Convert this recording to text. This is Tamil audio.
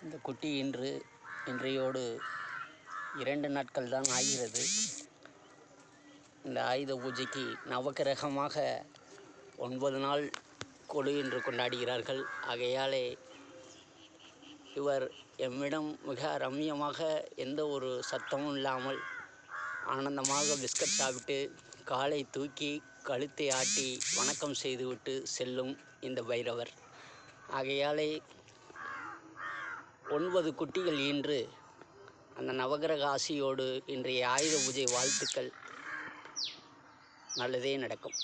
இந்த குட்டி இன்றையோடு 2 நாட்கள் தான் ஆகிறது. இந்த ஆயுத பூஜைக்கு நவக்கிரகமாக 9 நாள் கொலு என்று கொண்டாடுகிறார்கள். ஆகையாலே இவர் எம்மிடம் மிக ரம்மியமாக எந்த ஒரு சத்தமும் இல்லாமல் ஆனந்தமாக பிஸ்கட் சாப்பிட்டு காலை தூக்கி கழுத்தை ஆட்டி வணக்கம் செய்துவிட்டு செல்லும் இந்த பைரவர். ஆகையாலே 9 குட்டிகள் ஈன்று அந்த நவகிரக ஆசியோடு இன்றைய ஆயுத பூஜை வாழ்த்துக்கள். நல்லதே நடக்கும்.